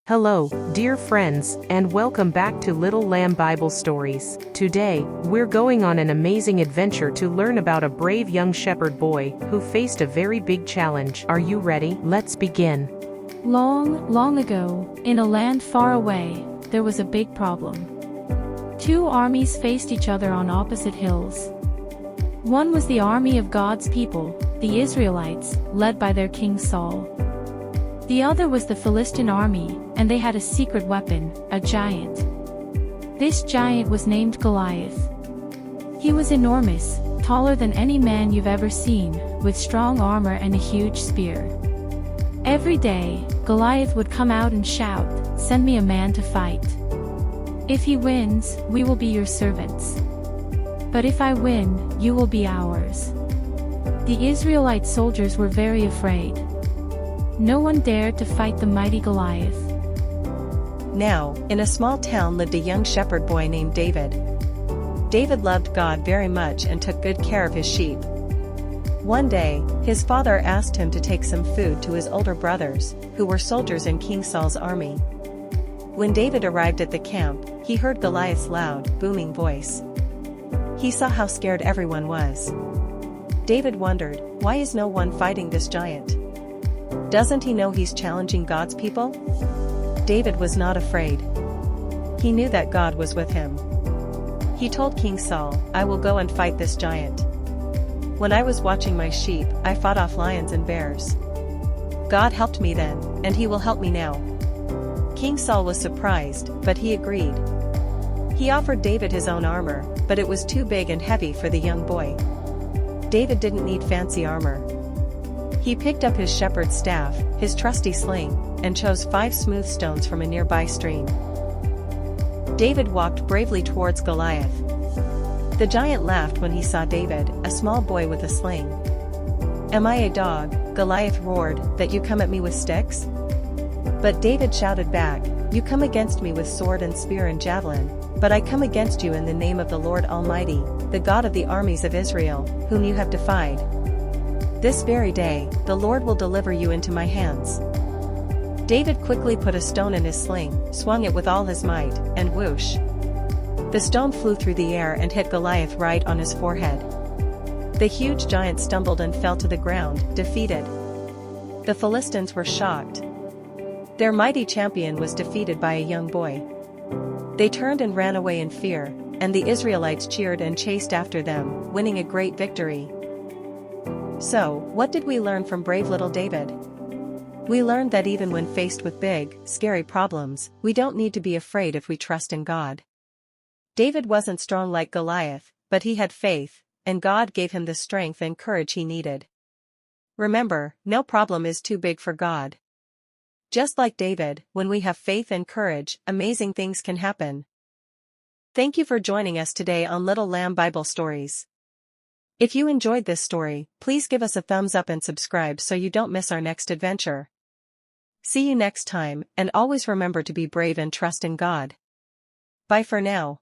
Hello, dear friends, and welcome back to Little Lamb Bible Stories. Today, we're going on an amazing adventure to learn about a brave young shepherd boy who faced a very big challenge. Are you ready? Let's begin. Long, long ago, in a land far away, there was a big problem. Two armies faced each other on opposite hills. One was the army of God's people, the Israelites, led by their king Saul. The other was the Philistine army, and they had a secret weapon, a giant. This giant was named Goliath. He was enormous, taller than any man you've ever seen, with strong armor and a huge spear. Every day, Goliath would come out and shout, "Send me a man to fight. If he wins, we will be your servants. But if I win, you will be ours." The Israelite soldiers were very afraid. No one dared to fight the mighty Goliath. Now, in a small town lived a young shepherd boy named David. David loved God very much and took good care of his sheep. One day, his father asked him to take some food to his older brothers, who were soldiers in King Saul's army. When David arrived at the camp, he heard Goliath's loud, booming voice. He saw how scared everyone was. David wondered, why is no one fighting this giant? Doesn't he know he's challenging God's people? David was not afraid. He knew that God was with him. He told King Saul, "I will go and fight this giant. When I was watching my sheep, I fought off lions and bears. God helped me then, and he will help me now." King Saul was surprised, but he agreed. He offered David his own armor, but it was too big and heavy for the young boy. David didn't need fancy armor. He picked up his shepherd's staff, his trusty sling, and chose 5 smooth stones from a nearby stream. David walked bravely towards Goliath. The giant laughed when he saw David, a small boy with a sling. "Am I a dog," Goliath roared, "that you come at me with sticks?" But David shouted back, "You come against me with sword and spear and javelin, but I come against you in the name of the Lord Almighty, the God of the armies of Israel, whom you have defied. This very day, the Lord will deliver you into my hands." David quickly put a stone in his sling, swung it with all his might, and whoosh! The stone flew through the air and hit Goliath right on his forehead. The huge giant stumbled and fell to the ground, defeated. The Philistines were shocked. Their mighty champion was defeated by a young boy. They turned and ran away in fear, and the Israelites cheered and chased after them, winning a great victory. So, what did we learn from brave little David? We learned that even when faced with big, scary problems, we don't need to be afraid if we trust in God. David wasn't strong like Goliath, but he had faith, and God gave him the strength and courage he needed. Remember, no problem is too big for God. Just like David, when we have faith and courage, amazing things can happen. Thank you for joining us today on Little Lamb Bible Stories. If you enjoyed this story, please give us a thumbs up and subscribe so you don't miss our next adventure. See you next time, and always remember to be brave and trust in God. Bye for now.